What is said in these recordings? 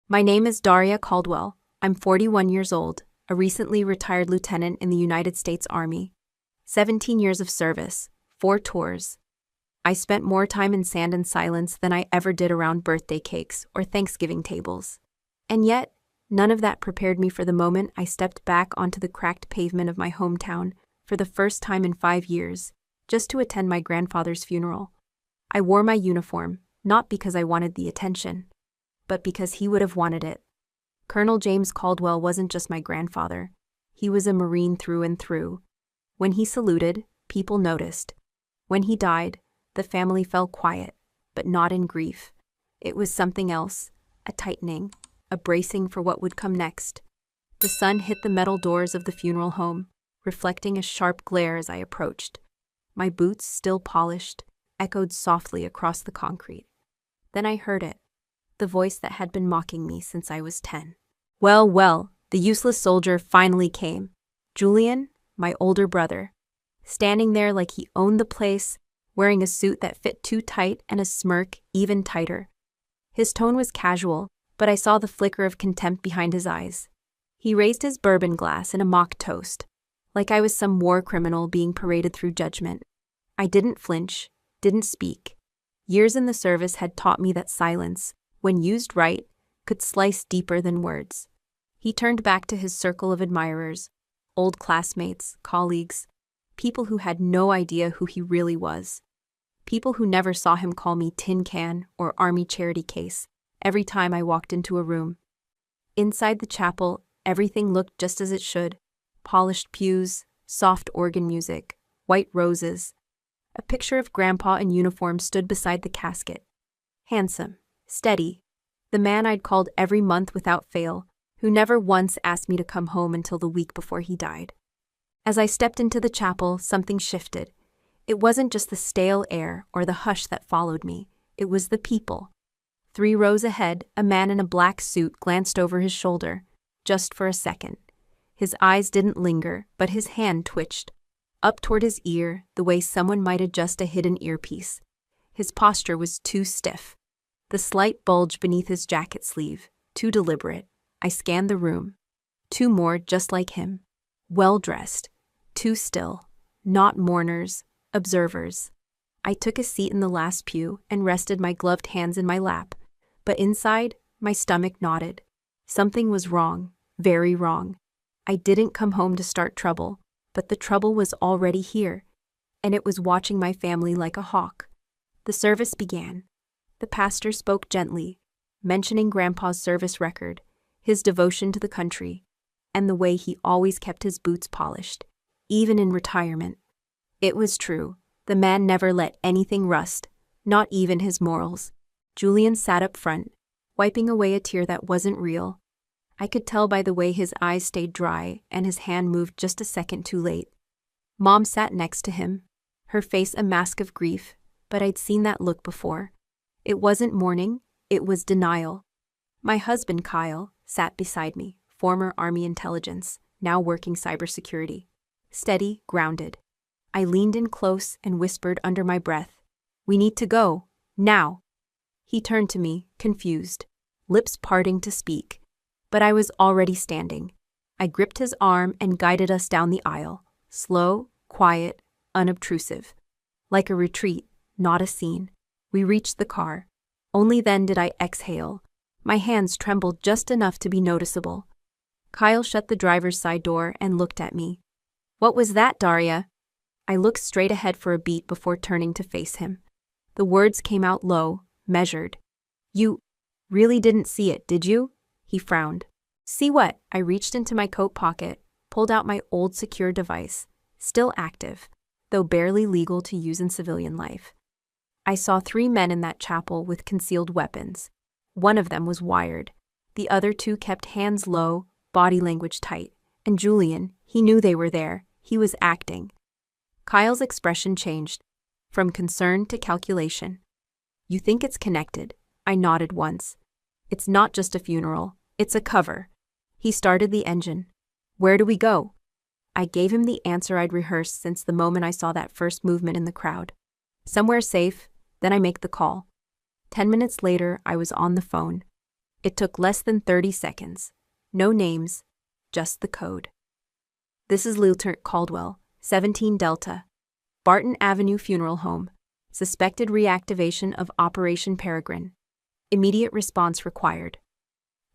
My name is Daria Caldwell. I'm 41 years old, a recently retired lieutenant in the United States Army. 17 years of service, 4 tours. I spent more time in sand and silence than I ever did around birthday cakes or Thanksgiving tables. And yet, none of that prepared me for the moment I stepped back onto the cracked pavement of my hometown for the first time in 5 years, just to attend my grandfather's funeral. I wore my uniform, not because I wanted the attention, but because he would have wanted it. Colonel James Caldwell wasn't just my grandfather. He was a Marine through and through. When he saluted, people noticed. When he died, the family fell quiet, but not in grief. It was something else, a tightening, a bracing for what would come next. The sun hit the metal doors of the funeral home, reflecting a sharp glare as I approached. My boots, still polished, echoed softly across the concrete. Then I heard it, the voice that had been mocking me since I was 10. Well, the useless soldier finally came. Julian, my older brother, standing there like he owned the place, wearing a suit that fit too tight and a smirk even tighter. His tone was casual, but I saw the flicker of contempt behind his eyes. He raised his bourbon glass in a mock toast, like I was some war criminal being paraded through judgment. I didn't flinch, didn't speak. Years in the service had taught me that silence, when used right, could slice deeper than words. He turned back to his circle of admirers, old classmates, colleagues, people who had no idea who he really was. People who never saw him call me tin can or army charity case every time I walked into a room. Inside the chapel, everything looked just as it should. Polished pews, soft organ music, white roses. A picture of Grandpa in uniform stood beside the casket. Handsome, steady, the man I'd called every month without fail, who never once asked me to come home until the week before he died. As I stepped into the chapel, something shifted. It wasn't just the stale air or the hush that followed me. It was the people. 3 rows ahead, a man in a black suit glanced over his shoulder, just for a second. His eyes didn't linger, but his hand twitched, up toward his ear, the way someone might adjust a hidden earpiece. His posture was too stiff. The slight bulge beneath his jacket sleeve, too deliberate. I scanned the room. 2 more just like him. Well-dressed, too still, not mourners, observers. I took a seat in the last pew and rested my gloved hands in my lap, but inside, my stomach knotted. Something was wrong, very wrong. I didn't come home to start trouble, but the trouble was already here, and it was watching my family like a hawk. The service began. The pastor spoke gently, mentioning Grandpa's service record, his devotion to the country, and the way he always kept his boots polished, even in retirement. It was true. The man never let anything rust, not even his morals. Julian sat up front, wiping away a tear that wasn't real. I could tell by the way his eyes stayed dry and his hand moved just a second too late. Mom sat next to him, her face a mask of grief, but I'd seen that look before. It wasn't mourning, it was denial. My husband, Kyle, sat beside me, former Army intelligence, now working cybersecurity. Steady, grounded. I leaned in close and whispered under my breath, "We need to go, now." He turned to me, confused, lips parting to speak, but I was already standing. I gripped his arm and guided us down the aisle, slow, quiet, unobtrusive. Like a retreat, not a scene. We reached the car. Only then did I exhale. My hands trembled just enough to be noticeable. Kyle shut the driver's side door and looked at me. "What was that, Daria?" I looked straight ahead for a beat before turning to face him. The words came out low, measured. "You really didn't see it, did you?" He frowned. "See what?" I reached into my coat pocket, pulled out my old secure device, still active, though barely legal to use in civilian life. I saw 3 men in that chapel with concealed weapons. One of them was wired. The other 2 kept hands low, body language tight. And Julian, he knew they were there. He was acting. Kyle's expression changed, from concern to calculation. "You think it's connected?" I nodded once. "It's not just a funeral, it's a cover." He started the engine. "Where do we go?" I gave him the answer I'd rehearsed since the moment I saw that first movement in the crowd. "Somewhere safe, then I make the call." 10 minutes later, I was on the phone. It took less than 30 seconds. No names, just the code. This is Lieutenant Caldwell, 17 Delta. Barton Avenue Funeral Home. Suspected reactivation of Operation Peregrine. Immediate response required.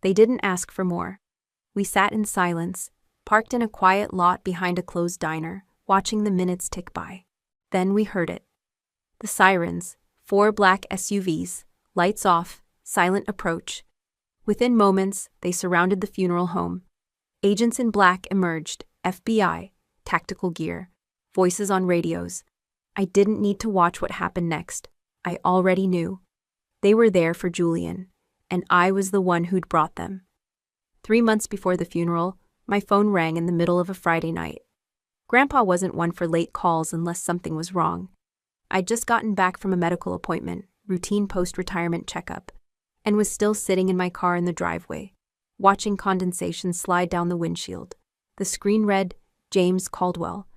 They didn't ask for more. We sat in silence, parked in a quiet lot behind a closed diner, watching the minutes tick by. Then we heard it. The sirens, 4 black SUVs, lights off, silent approach. Within moments, they surrounded the funeral home. Agents in black emerged, FBI, tactical gear, voices on radios. I didn't need to watch what happened next. I already knew. They were there for Julian, and I was the one who'd brought them. 3 months before the funeral, my phone rang in the middle of a Friday night. Grandpa wasn't one for late calls unless something was wrong. I'd just gotten back from a medical appointment, routine post-retirement checkup, and was still sitting in my car in the driveway, watching condensation slide down the windshield. The screen read, James Caldwell.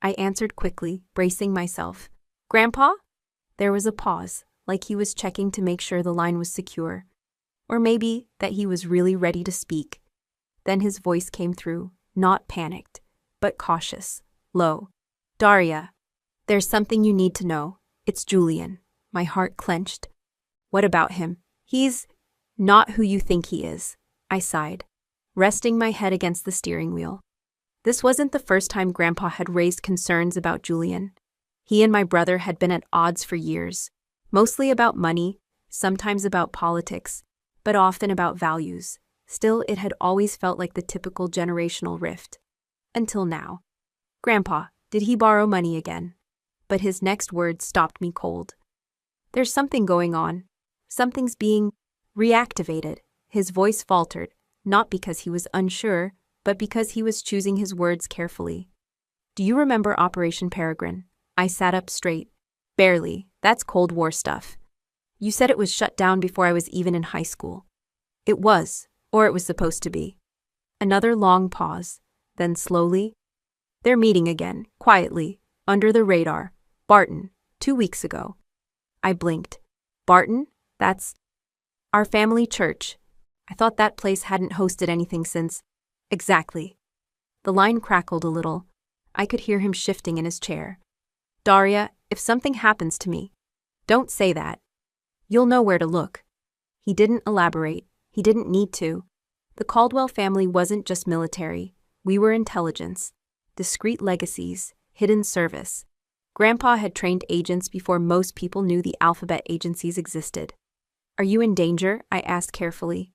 I answered quickly, bracing myself. Grandpa? There was a pause, like he was checking to make sure the line was secure. Or maybe that he was really ready to speak. Then his voice came through, not panicked, but cautious, low. Daria, there's something you need to know. It's Julian. My heart clenched. What about him? He's not who you think he is, I sighed, resting my head against the steering wheel. This wasn't the first time Grandpa had raised concerns about Julian. He and my brother had been at odds for years, mostly about money, sometimes about politics, but often about values. Still, it had always felt like the typical generational rift. Until now. Grandpa, did he borrow money again? But his next word stopped me cold. There's something going on. Something's being reactivated. His voice faltered, not because he was unsure, but because he was choosing his words carefully. Do you remember Operation Peregrine? I sat up straight. Barely. That's Cold War stuff. You said it was shut down before I was even in high school. It was, or it was supposed to be. Another long pause, then slowly. They're meeting again, quietly, under the radar. Barton, 2 weeks ago. I blinked. Barton? That's our family church. I thought that place hadn't hosted anything since. Exactly. The line crackled a little. I could hear him shifting in his chair. Daria, if something happens to me, don't say that. You'll know where to look. He didn't elaborate. He didn't need to. The Caldwell family wasn't just military. We were intelligence. Discreet legacies, hidden service. Grandpa had trained agents before most people knew the alphabet agencies existed. Are you in danger? I asked carefully.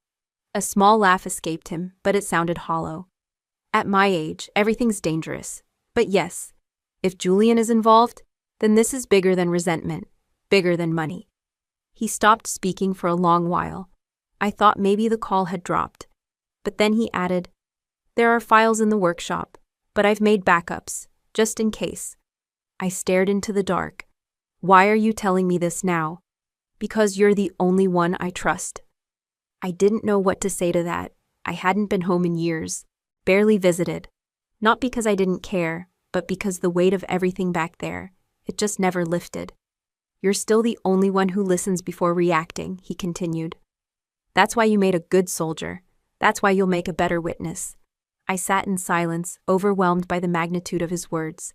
A small laugh escaped him, but it sounded hollow. At my age, everything's dangerous. But yes, if Julian is involved, then this is bigger than resentment, bigger than money. He stopped speaking for a long while. I thought maybe the call had dropped. But then he added, There are files in the workshop, but I've made backups, just in case. I stared into the dark. Why are you telling me this now? Because you're the only one I trust. I didn't know what to say to that. I hadn't been home in years, barely visited. Not because I didn't care, but because the weight of everything back there, it just never lifted. You're still the only one who listens before reacting, he continued. That's why you made a good soldier. That's why you'll make a better witness. I sat in silence, overwhelmed by the magnitude of his words.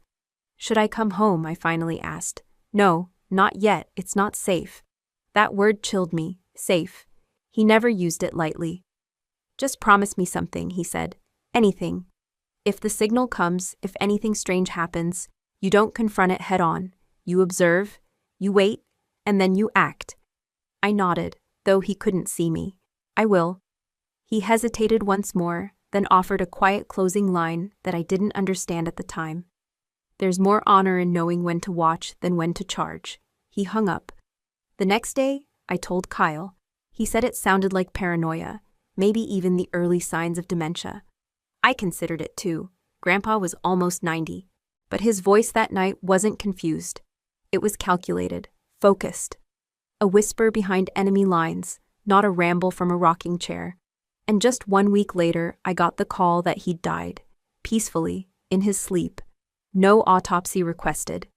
Should I come home? I finally asked. No, not yet. It's not safe. That word chilled me. Safe. He never used it lightly. Just promise me something, he said. Anything. If the signal comes, if anything strange happens, you don't confront it head on. You observe, you wait, and then you act. I nodded, though he couldn't see me. I will. He hesitated once more, then offered a quiet closing line that I didn't understand at the time. There's more honor in knowing when to watch than when to charge. He hung up. The next day, I told Kyle. He said it sounded like paranoia, maybe even the early signs of dementia. I considered it too. Grandpa was almost 90, but his voice that night wasn't confused. It was calculated, focused. A whisper behind enemy lines, not a ramble from a rocking chair. And just 1 week later, I got the call that he'd died, peacefully, in his sleep. No autopsy requested.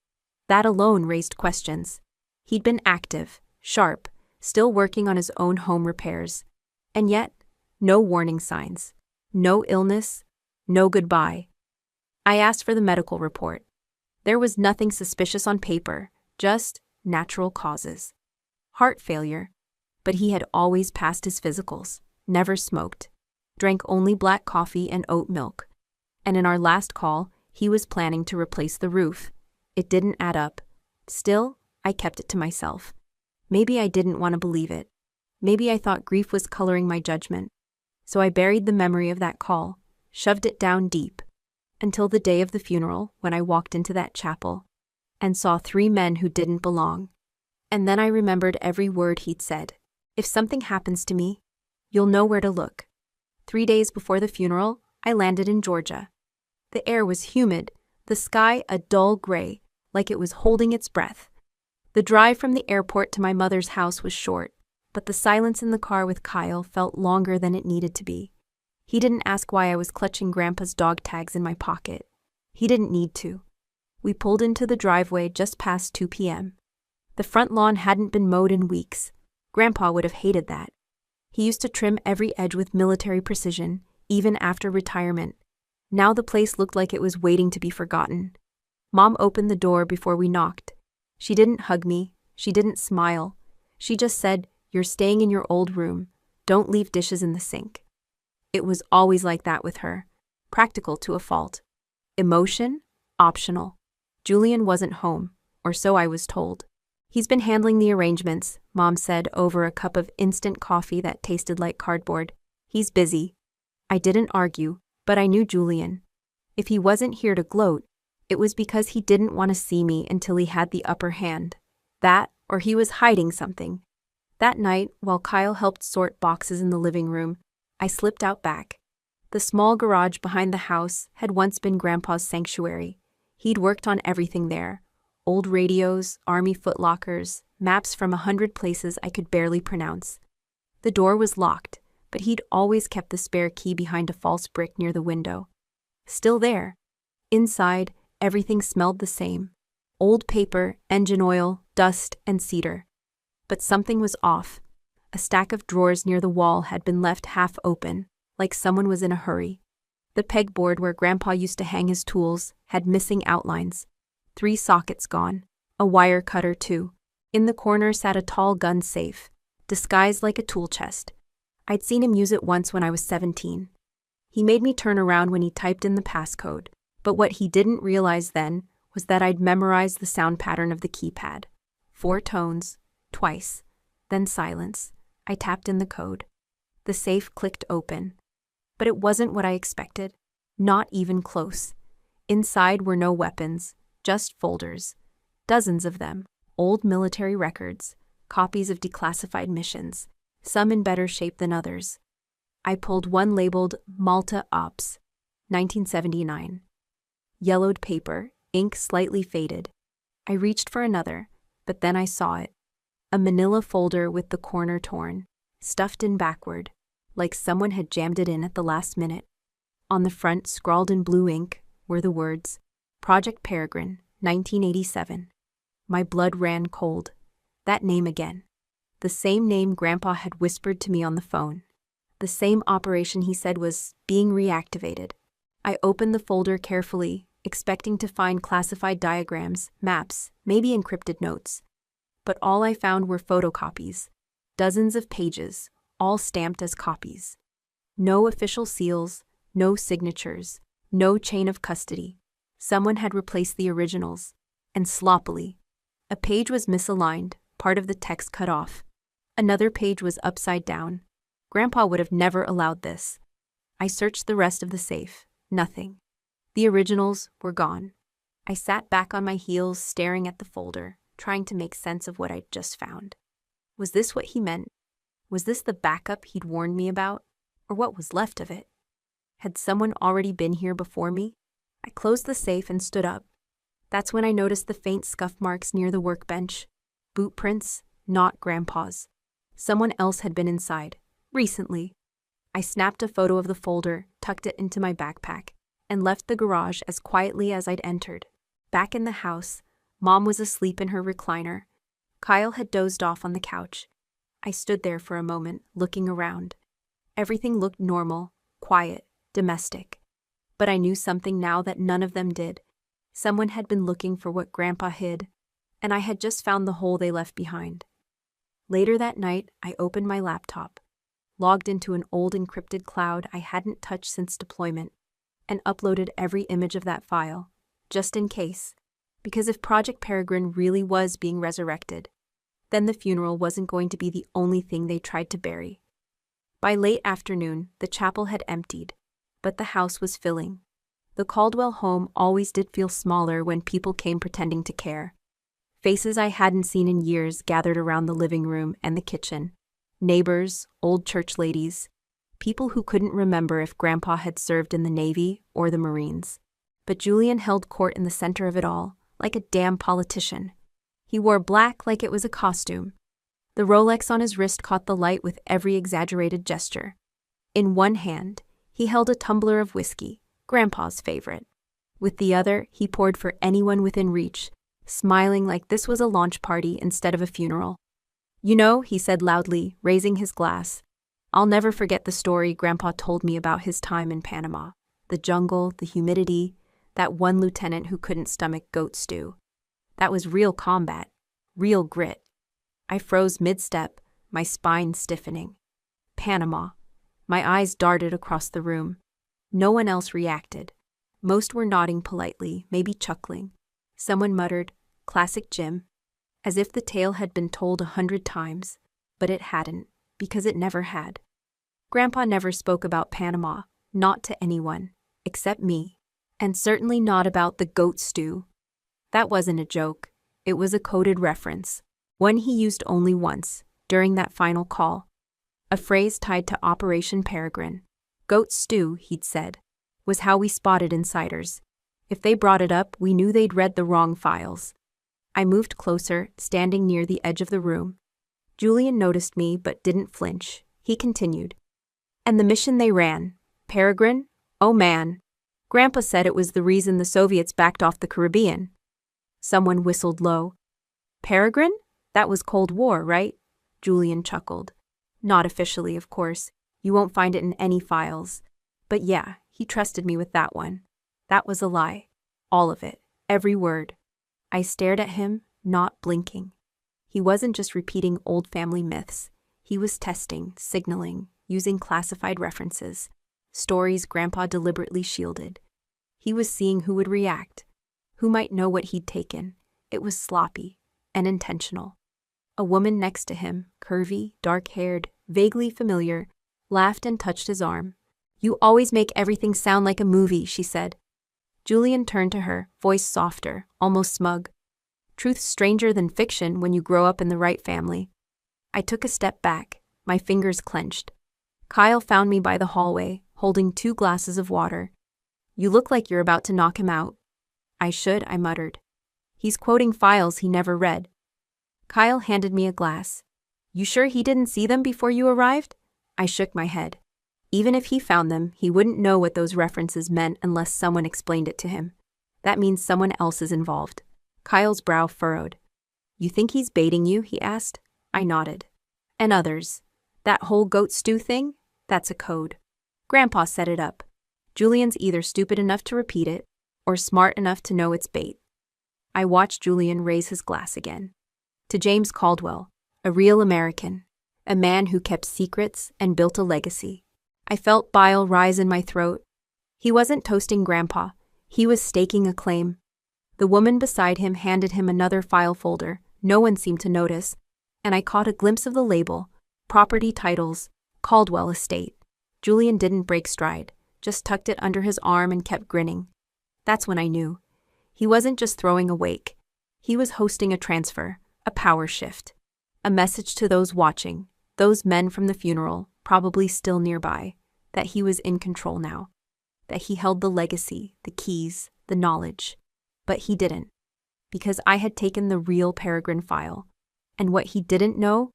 That alone raised questions. He'd been active, sharp, still working on his own home repairs. And yet, no warning signs, no illness, no goodbye. I asked for the medical report. There was nothing suspicious on paper, just natural causes. Heart failure, but he had always passed his physicals, never smoked, drank only black coffee and oat milk. And in our last call, he was planning to replace the roof. It didn't add up. Still, I kept it to myself. Maybe I didn't want to believe it. Maybe I thought grief was coloring my judgment. So I buried the memory of that call, shoved it down deep, until the day of the funeral when I walked into that chapel and saw 3 men who didn't belong. And then I remembered every word he'd said. If something happens to me, you'll know where to look. 3 days before the funeral, I landed in Georgia. The air was humid, the sky a dull gray, like it was holding its breath. The drive from the airport to my mother's house was short, but the silence in the car with Kyle felt longer than it needed to be. He didn't ask why I was clutching Grandpa's dog tags in my pocket. He didn't need to. We pulled into the driveway just past 2 p.m. The front lawn hadn't been mowed in weeks. Grandpa would have hated that. He used to trim every edge with military precision, even after retirement. Now the place looked like it was waiting to be forgotten. Mom opened the door before we knocked. She didn't hug me. She didn't smile. She just said, "You're staying in your old room. Don't leave dishes in the sink." It was always like that with her. Practical to a fault. Emotion? Optional. Julian wasn't home, or so I was told. "He's been handling the arrangements," Mom said over a cup of instant coffee that tasted like cardboard. "He's busy." I didn't argue, but I knew Julian. If he wasn't here to gloat, it was because he didn't want to see me until he had the upper hand. That, or he was hiding something. That night, while Kyle helped sort boxes in the living room, I slipped out back. The small garage behind the house had once been Grandpa's sanctuary. He'd worked on everything there. Old radios, army footlockers, maps from 100 places I could barely pronounce. The door was locked, but he'd always kept the spare key behind a false brick near the window. Still there. Inside, everything smelled the same. Old paper, engine oil, dust, and cedar. But something was off. A stack of drawers near the wall had been left half open, like someone was in a hurry. The pegboard where Grandpa used to hang his tools had missing outlines. 3 sockets gone. A wire cutter, too. In the corner sat a tall gun safe, disguised like a tool chest. I'd seen him use it once when I was 17. He made me turn around when he typed in the passcode, but what he didn't realize then was that I'd memorized the sound pattern of the keypad. 4 tones, twice, then silence. I tapped in the code. The safe clicked open. But it wasn't what I expected. Not even close. Inside were no weapons, just folders. Dozens of them. Old military records, copies of declassified missions, some in better shape than others. I pulled one labeled Malta Ops, 1979. Yellowed paper, ink slightly faded. I reached for another, but then I saw it. A manila folder with the corner torn, stuffed in backward, like someone had jammed it in at the last minute. On the front, scrawled in blue ink, were the words, Project Peregrine, 1987. My blood ran cold. That name again. The same name Grandpa had whispered to me on the phone. The same operation he said was being reactivated. I opened the folder carefully, expecting to find classified diagrams, maps, maybe encrypted notes. But all I found were photocopies. Dozens of pages, all stamped as copies. No official seals, no signatures, no chain of custody. Someone had replaced the originals, and sloppily. A page was misaligned, part of the text cut off. Another page was upside down. Grandpa would have never allowed this. I searched the rest of the safe. Nothing. The originals were gone. I sat back on my heels, staring at the folder, trying to make sense of what I'd just found. Was this what he meant? Was this the backup he'd warned me about? Or what was left of it? Had someone already been here before me? I closed the safe and stood up. That's when I noticed the faint scuff marks near the workbench. Boot prints, not Grandpa's. Someone else had been inside, recently. I snapped a photo of the folder, tucked it into my backpack, and left the garage as quietly as I'd entered. Back in the house, Mom was asleep in her recliner. Kyle had dozed off on the couch. I stood there for a moment, looking around. Everything looked normal, quiet, domestic. But I knew something now that none of them did. Someone had been looking for what Grandpa hid, and I had just found the hole they left behind. Later that night, I opened my laptop, logged into an old encrypted cloud I hadn't touched since deployment, and uploaded every image of that file, just in case. Because if Project Peregrine really was being resurrected, then the funeral wasn't going to be the only thing they tried to bury. By late afternoon, the chapel had emptied, but the house was filling. The Caldwell home always did feel smaller when people came pretending to care. Faces I hadn't seen in years gathered around the living room and the kitchen. Neighbors, old church ladies, people who couldn't remember if Grandpa had served in the Navy or the Marines. But Julian held court in the center of it all, like a damn politician. He wore black like it was a costume. The Rolex on his wrist caught the light with every exaggerated gesture. In one hand, he held a tumbler of whiskey, Grandpa's favorite. With the other, he poured for anyone within reach, smiling like this was a launch party instead of a funeral. "You know," he said loudly, raising his glass, "I'll never forget the story Grandpa told me about his time in Panama. The jungle, the humidity, that one lieutenant who couldn't stomach goat stew. That was real combat, real grit." I froze mid-step, my spine stiffening. Panama. My eyes darted across the room. No one else reacted. Most were nodding politely, maybe chuckling. Someone muttered, "Classic Jim," as if the tale had been told 100 times, but it hadn't, because it never had. Grandpa never spoke about Panama, not to anyone, except me, and certainly not about the goat stew. That wasn't a joke, it was a coded reference, one he used only once, during that final call. A phrase tied to Operation Peregrine. Goat stew, he'd said, was how we spotted insiders. If they brought it up, we knew they'd read the wrong files. I moved closer, standing near the edge of the room. Julian noticed me but didn't flinch. He continued. "And the mission they ran, Peregrine? Oh man. Grandpa said it was the reason the Soviets backed off the Caribbean." Someone whistled low. "Peregrine? That was Cold War, right?" Julian chuckled. "Not officially, of course. You won't find it in any files. But yeah, he trusted me with that one. That was a lie. All of it. Every word." I stared at him, not blinking. He wasn't just repeating old family myths. He was testing, signaling, using classified references, stories Grandpa deliberately shielded. He was seeing who would react, who might know what he'd taken. It was sloppy and intentional. A woman next to him, curvy, dark-haired, vaguely familiar, laughed and touched his arm. "You always make everything sound like a movie," she said. Julian turned to her, voice softer, almost smug. "Truth's stranger than fiction when you grow up in the right family." I took a step back, my fingers clenched. Kyle found me by the hallway, holding 2 glasses of water. "You look like you're about to knock him out." "I should," I muttered. "He's quoting files he never read." Kyle handed me a glass. "You sure he didn't see them before you arrived?" I shook my head. Even if he found them, he wouldn't know what those references meant unless someone explained it to him. That means someone else is involved. Kyle's brow furrowed. "You think he's baiting you?" he asked. I nodded. "And others. That whole goat stew thing? That's a code. Grandpa set it up. Julian's either stupid enough to repeat it, or smart enough to know it's bait." I watched Julian raise his glass again. "To James Caldwell, a real American, a man who kept secrets and built a legacy." I felt bile rise in my throat. He wasn't toasting Grandpa. He was staking a claim. The woman beside him handed him another file folder. No one seemed to notice, and I caught a glimpse of the label, Property Titles, Caldwell Estate. Julian didn't break stride, just tucked it under his arm and kept grinning. That's when I knew. He wasn't just throwing a wake. He was hosting a transfer, a power shift. A message to those watching, those men from the funeral, probably still nearby, that he was in control now. That he held the legacy, the keys, the knowledge. But he didn't. Because I had taken the real Peregrine file. And what he didn't know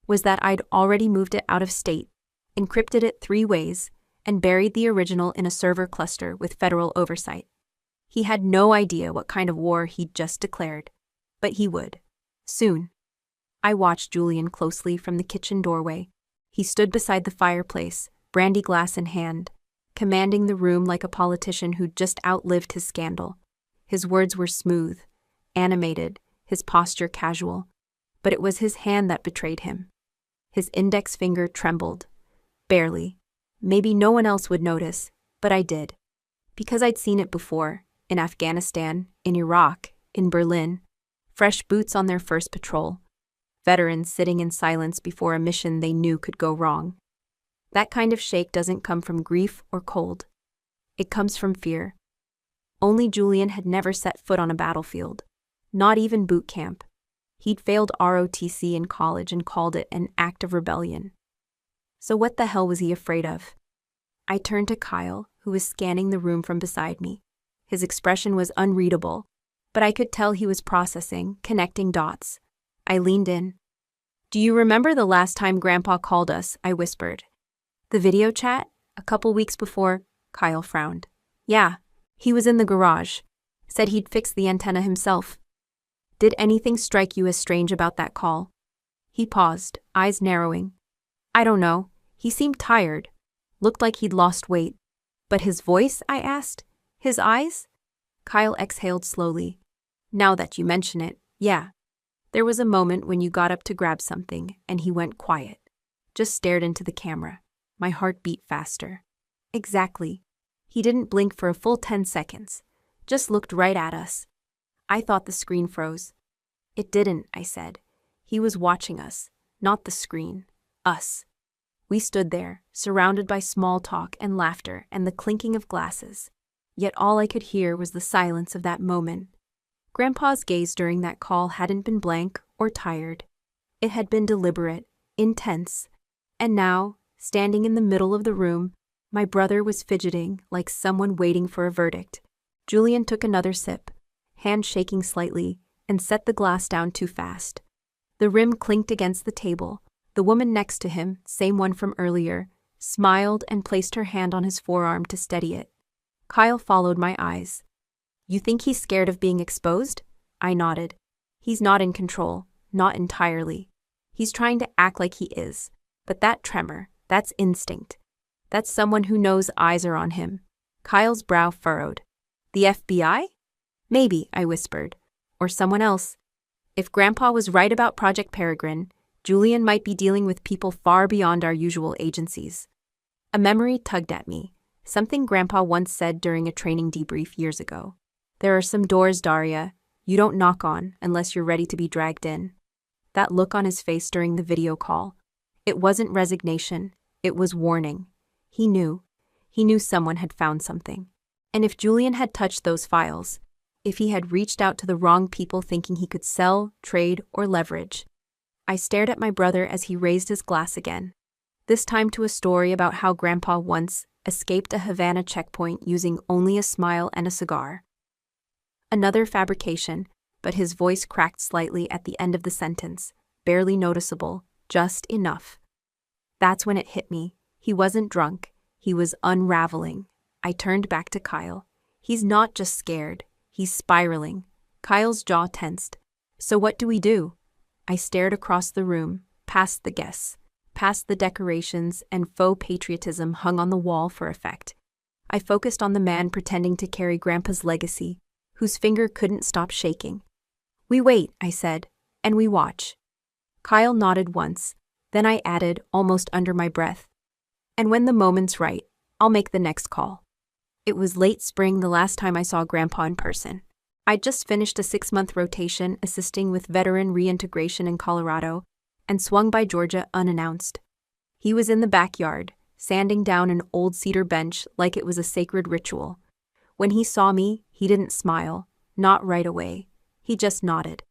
was that I'd already moved it out of state, encrypted it 3 ways, and buried the original in a server cluster with federal oversight. He had no idea what kind of war he'd just declared. But he would. Soon. I watched Julian closely from the kitchen doorway. He stood beside the fireplace, brandy glass in hand, commanding the room like a politician who'd just outlived his scandal. His words were smooth, animated, his posture casual, but it was his hand that betrayed him. His index finger trembled. Barely. Maybe no one else would notice, but I did. Because I'd seen it before, in Afghanistan, in Iraq, in Berlin. Fresh boots on their first patrol. Veterans sitting in silence before a mission they knew could go wrong. That kind of shake doesn't come from grief or cold. It comes from fear. Only Julian had never set foot on a battlefield. Not even boot camp. He'd failed ROTC in college and called it an act of rebellion. So what the hell was he afraid of? I turned to Kyle, who was scanning the room from beside me. His expression was unreadable, but I could tell he was processing, connecting dots. I leaned in. "Do you remember the last time Grandpa called us?" I whispered. "The video chat? A couple weeks before?" Kyle frowned. "Yeah, he was in the garage. Said he'd fix the antenna himself." "Did anything strike you as strange about that call?" He paused, eyes narrowing. "I don't know. He seemed tired. Looked like he'd lost weight." "But his voice?" I asked. "His eyes?" Kyle exhaled slowly. "Now that you mention it, yeah. There was a moment when you got up to grab something, and he went quiet. Just stared into the camera. My heart beat faster. Exactly. He didn't blink for a full 10 seconds. Just looked right at us. I thought the screen froze. It didn't, I said. He was watching us, not the screen. Us. We stood there, surrounded by small talk and laughter and the clinking of glasses. Yet all I could hear was the silence of that moment. Grandpa's gaze during that call hadn't been blank or tired. It had been deliberate, intense. And now, standing in the middle of the room, my brother was fidgeting like someone waiting for a verdict. Julian took another sip, hand shaking slightly, and set the glass down too fast. The rim clinked against the table. The woman next to him, same one from earlier, smiled and placed her hand on his forearm to steady it. Kyle followed my eyes. "You think he's scared of being exposed?" I nodded. "He's not in control, not entirely. He's trying to act like he is. But that tremor, that's instinct. That's someone who knows eyes are on him." Kyle's brow furrowed. "The FBI? Maybe," I whispered. "Or someone else. If Grandpa was right about Project Peregrine, Julian might be dealing with people far beyond our usual agencies." A memory tugged at me, something Grandpa once said during a training debrief years ago. "There are some doors, Daria, you don't knock on unless you're ready to be dragged in." That look on his face during the video call, it wasn't resignation, it was warning. He knew. He knew someone had found something. And if Julian had touched those files, if he had reached out to the wrong people thinking he could sell, trade, or leverage. I stared at my brother as he raised his glass again, this time to a story about how Grandpa once escaped a Havana checkpoint using only a smile and a cigar. Another fabrication, but his voice cracked slightly at the end of the sentence, barely noticeable, just enough. That's when it hit me. He wasn't drunk. He was unraveling. I turned back to Kyle. He's not just scared. He's spiraling. Kyle's jaw tensed. "So what do we do?" I stared across the room, past the guests, past the decorations and faux patriotism hung on the wall for effect. I focused on the man pretending to carry Grandpa's legacy, whose finger couldn't stop shaking. "We wait," I said, "and we watch." Kyle nodded once, then I added, almost under my breath, "And when the moment's right, I'll make the next call." It was late spring the last time I saw Grandpa in person. I'd just finished a 6-month rotation assisting with veteran reintegration in Colorado and swung by Georgia unannounced. He was in the backyard, sanding down an old cedar bench like it was a sacred ritual. When he saw me, he didn't smile, not right away. He just nodded.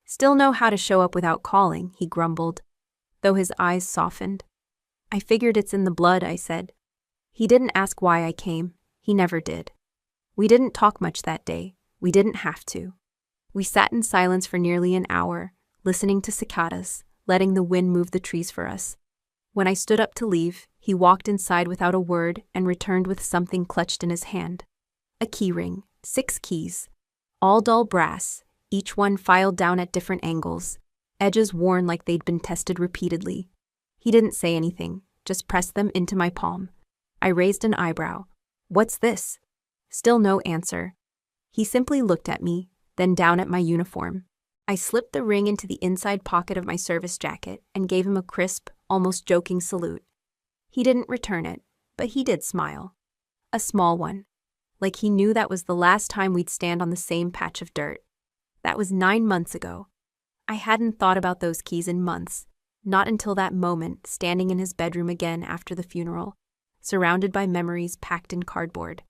"Still know how to show up without calling," he grumbled, though his eyes softened. "I figured it's in the blood," I said. He didn't ask why I came. He never did. We didn't talk much that day. We didn't have to. We sat in silence for nearly an hour, listening to cicadas, letting the wind move the trees for us. When I stood up to leave, he walked inside without a word and returned with something clutched in his hand. A key ring, 6 keys, all dull brass, each one filed down at different angles, edges worn like they'd been tested repeatedly. He didn't say anything, just pressed them into my palm. I raised an eyebrow. "What's this?" Still no answer. He simply looked at me, then down at my uniform. I slipped the ring into the inside pocket of my service jacket and gave him a crisp, almost joking salute. He didn't return it, but he did smile. A small one. Like he knew that was the last time we'd stand on the same patch of dirt. That was 9 months ago. I hadn't thought about those keys in months, not until that moment, standing in his bedroom again after the funeral, surrounded by memories packed in cardboard.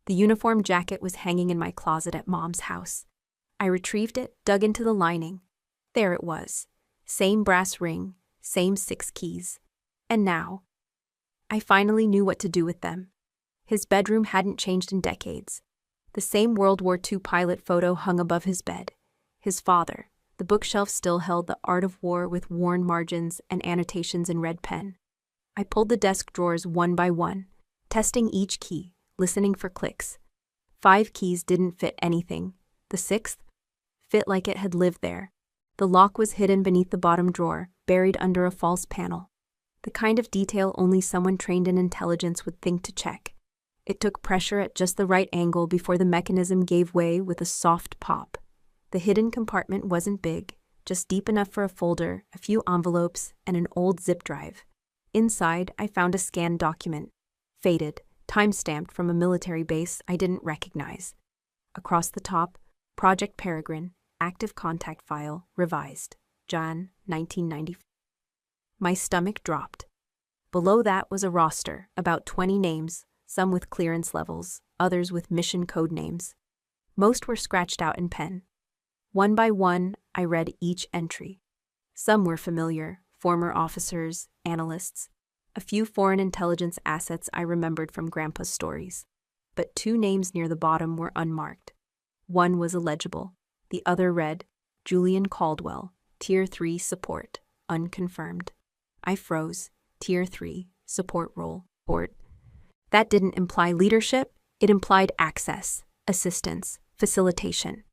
The uniform jacket was hanging in my closet at Mom's house. I retrieved it, dug into the lining. There it was. Same brass ring, same 6 keys. And now, I finally knew what to do with them. His bedroom hadn't changed in decades. The same World War II pilot photo hung above his bed. His father. The bookshelf still held The Art of War with worn margins and annotations in red pen. I pulled the desk drawers one by one, testing each key, listening for clicks. 5 keys didn't fit anything. The 6th fit like it had lived there. The lock was hidden beneath the bottom drawer, buried under a false panel. The kind of detail only someone trained in intelligence would think to check. It took pressure at just the right angle before the mechanism gave way with a soft pop. The hidden compartment wasn't big, just deep enough for a folder, a few envelopes, and an old zip drive. Inside, I found a scanned document. Faded, time-stamped from a military base I didn't recognize. Across the top, Project Peregrine, active contact file, revised, Jan, 1990. My stomach dropped. Below that was a roster, about 20 names, some with clearance levels, others with mission code names. Most were scratched out in pen. One by one, I read each entry. Some were familiar, former officers, analysts, a few foreign intelligence assets I remembered from Grandpa's stories. But 2 names near the bottom were unmarked. One was illegible. The other read, Julian Caldwell, Tier 3 support, unconfirmed. I froze. Tier 3, support role, port. That didn't imply leadership, it implied access, assistance, facilitation.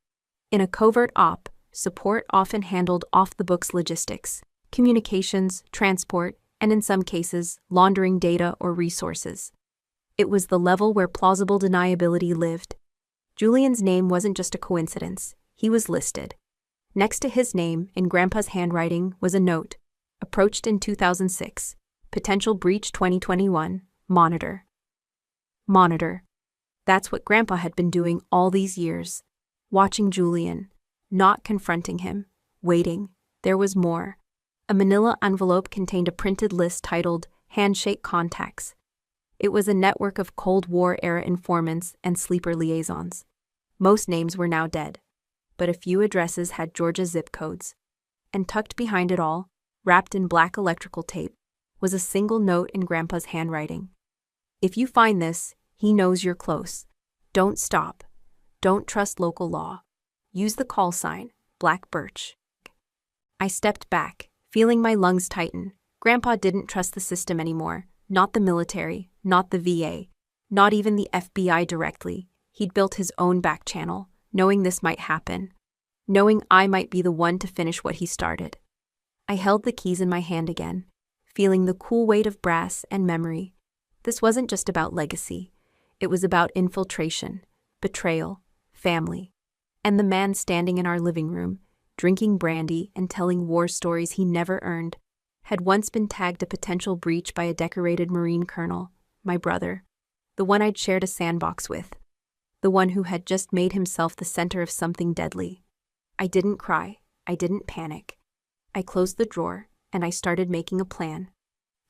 In a covert op, support often handled off-the-books logistics, communications, transport, and in some cases, laundering data or resources. It was the level where plausible deniability lived. Julian's name wasn't just a coincidence, he was listed. Next to his name, in Grandpa's handwriting, was a note. Approached in 2006. Potential breach 2021. Monitor. Monitor. That's what Grandpa had been doing all these years. Watching Julian. Not confronting him. Waiting. There was more. A manila envelope contained a printed list titled Handshake Contacts. It was a network of Cold War-era informants and sleeper liaisons. Most names were now dead, but a few addresses had Georgia zip codes. And tucked behind it all, wrapped in black electrical tape, was a single note in Grandpa's handwriting. If you find this, he knows you're close. Don't stop. Don't trust local law. Use the call sign, Black Birch. I stepped back, feeling my lungs tighten. Grandpa didn't trust the system anymore. Not the military, not the VA, not even the FBI directly. He'd built his own back channel, knowing this might happen, knowing I might be the one to finish what he started. I held the keys in my hand again, feeling the cool weight of brass and memory. This wasn't just about legacy. It was about infiltration, betrayal, family, and the man standing in our living room, drinking brandy and telling war stories he never earned, had once been tagged a potential breach by a decorated Marine colonel, my brother, the one I'd shared a sandbox with, the one who had just made himself the center of something deadly. I didn't cry. I didn't panic. I closed the drawer, and I started making a plan.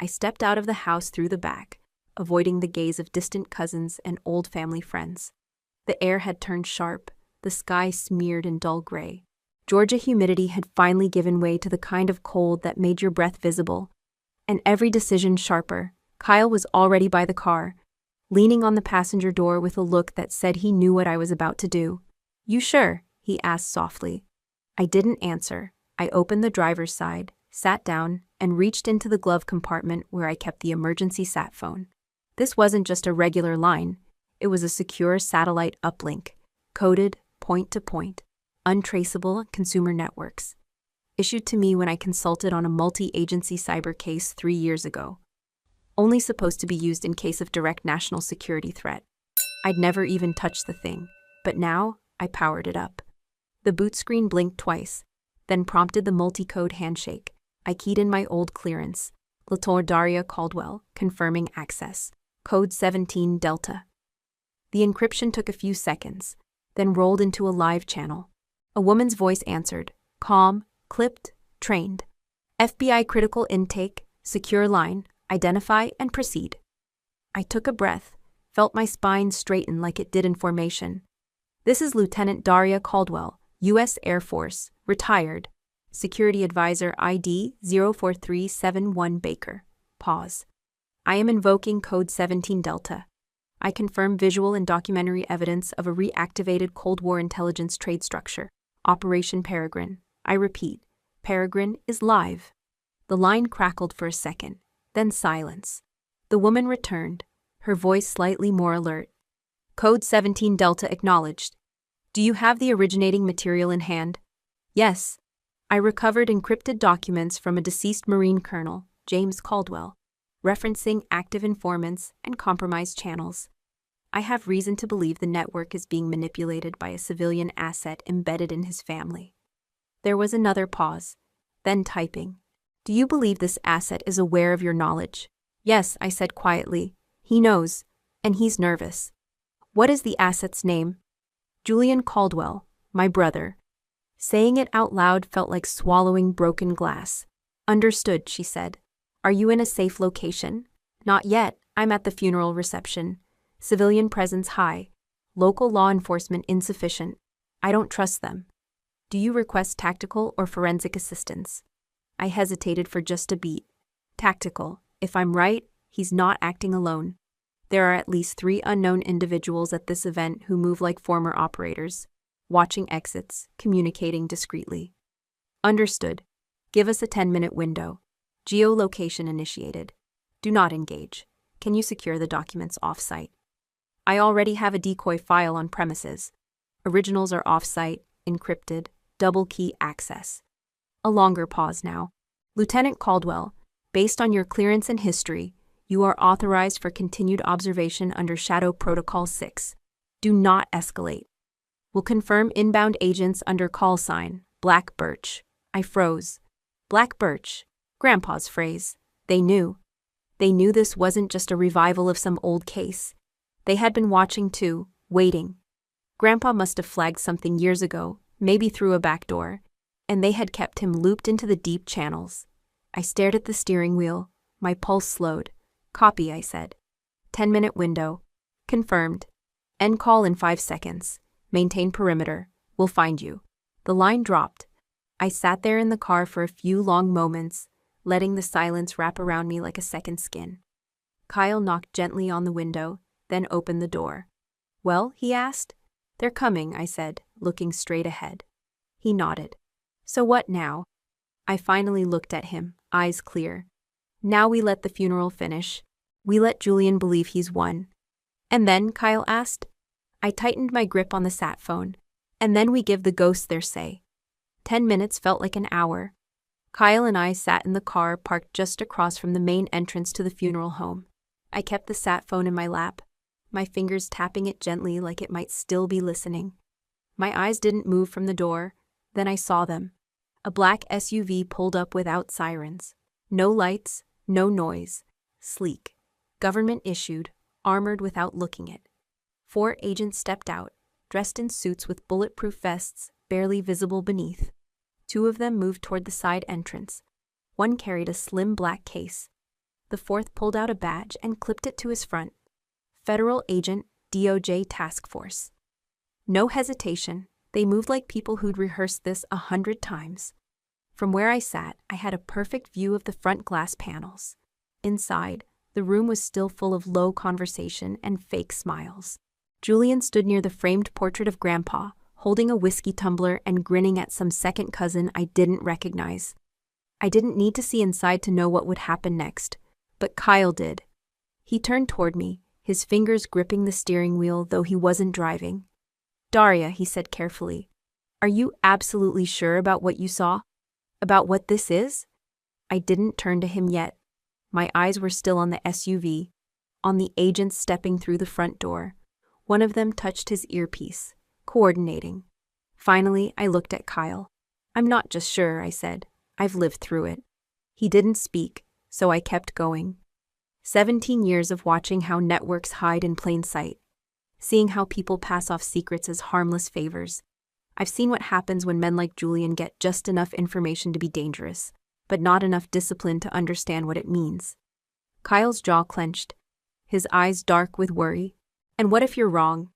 I stepped out of the house through the back, avoiding the gaze of distant cousins and old family friends. The air had turned sharp, the sky smeared in dull gray. Georgia humidity had finally given way to the kind of cold that made your breath visible, and every decision sharper. Kyle was already by the car, leaning on the passenger door with a look that said he knew what I was about to do. "You sure?" he asked softly. I didn't answer. I opened the driver's side, sat down, and reached into the glove compartment where I kept the emergency sat phone. This wasn't just a regular line. It was a secure satellite uplink, coded point-to-point, untraceable consumer networks, issued to me when I consulted on a multi-agency cyber case 3 years ago. only supposed to be used in case of direct national security threat. I'd never even touched the thing, but now I powered it up. The boot screen blinked twice, then prompted the multi-code handshake. I keyed in my old clearance, Daria Caldwell, confirming access, code 17 Delta. The encryption took a few seconds, then rolled into a live channel. A woman's voice answered, calm, clipped, trained. FBI critical intake, secure line, identify and proceed. I took a breath, felt my spine straighten like it did in formation. This is Lieutenant Daria Caldwell, U.S. Air Force, retired. Security Advisor ID 04371 Baker. Pause. I am invoking Code 17 Delta. I confirm visual and documentary evidence of a reactivated Cold War intelligence trade structure, Operation Peregrine. I repeat, Peregrine is live. The line crackled for a second, then silence. The woman returned, her voice slightly more alert. Code 17 Delta acknowledged. Do you have the originating material in hand? Yes. I recovered encrypted documents from a deceased Marine Colonel, James Caldwell, referencing active informants and compromised channels. I have reason to believe the network is being manipulated by a civilian asset embedded in his family. There was another pause, then typing. Do you believe this asset is aware of your knowledge? Yes, I said quietly. He knows, and he's nervous. What is the asset's name? Julian Caldwell, my brother. Saying it out loud felt like swallowing broken glass. Understood, she said. Are you in a safe location? Not yet, I'm at the funeral reception. Civilian presence high. Local law enforcement insufficient. I don't trust them. Do you request tactical or forensic assistance? I hesitated for just a beat. Tactical. If I'm right, he's not acting alone. There are at least 3 unknown individuals at this event who move like former operators, watching exits, communicating discreetly. Understood. Give us a 10-minute window. Geolocation initiated. Do not engage. Can you secure the documents off-site? I already have a decoy file on premises. Originals are off-site, encrypted, double-key access. A longer pause now. Lieutenant Caldwell, based on your clearance and history, you are authorized for continued observation under Shadow Protocol 6. Do not escalate. Will confirm inbound agents under call sign, Black Birch. I froze. Black Birch. Grandpa's phrase. They knew. They knew this wasn't just a revival of some old case. They had been watching too, waiting. Grandpa must have flagged something years ago, maybe through a back door, and they had kept him looped into the deep channels. I stared at the steering wheel. My pulse slowed. Copy, I said. 10-minute window. Confirmed. End call in 5 seconds. Maintain perimeter. We'll find you. The line dropped. I sat there in the car for a few long moments, letting the silence wrap around me like a second skin. Kyle knocked gently on the window, then opened the door. Well, he asked. They're coming, I said, looking straight ahead. He nodded. So what now? I finally looked at him, eyes clear. Now we let the funeral finish. We let Julian believe he's won. And then, Kyle asked. I tightened my grip on the sat phone. And then we give the ghosts their say. 10 minutes felt like an hour. Kyle and I sat in the car parked just across from the main entrance to the funeral home. I kept the sat phone in my lap, my fingers tapping it gently like it might still be listening. My eyes didn't move from the door. Then I saw them. A black SUV pulled up without sirens. No lights, no noise. Sleek. Government issued, armored without looking it. 4 agents stepped out, dressed in suits with bulletproof vests, barely visible beneath. 2 of them moved toward the side entrance. 1 carried a slim black case. The 4th pulled out a badge and clipped it to his front. Federal Agent, DOJ Task Force. No hesitation, they moved like people who'd rehearsed this 100 times. From where I sat, I had a perfect view of the front glass panels. Inside, the room was still full of low conversation and fake smiles. Julian stood near the framed portrait of Grandpa, holding a whiskey tumbler and grinning at some second cousin I didn't recognize. I didn't need to see inside to know what would happen next, but Kyle did. He turned toward me, his fingers gripping the steering wheel though he wasn't driving. Daria, he said carefully, are you absolutely sure about what you saw? About what this is? I didn't turn to him yet. My eyes were still on the SUV, on the agents stepping through the front door. One of them touched his earpiece, coordinating. Finally, I looked at Kyle. "I'm not just sure," I said. "I've lived through it." He didn't speak, so I kept going. 17 years of watching how networks hide in plain sight. Seeing how people pass off secrets as harmless favors. I've seen what happens when men like Julian get just enough information to be dangerous, but not enough discipline to understand what it means. Kyle's jaw clenched, his eyes dark with worry. "And what if you're wrong?"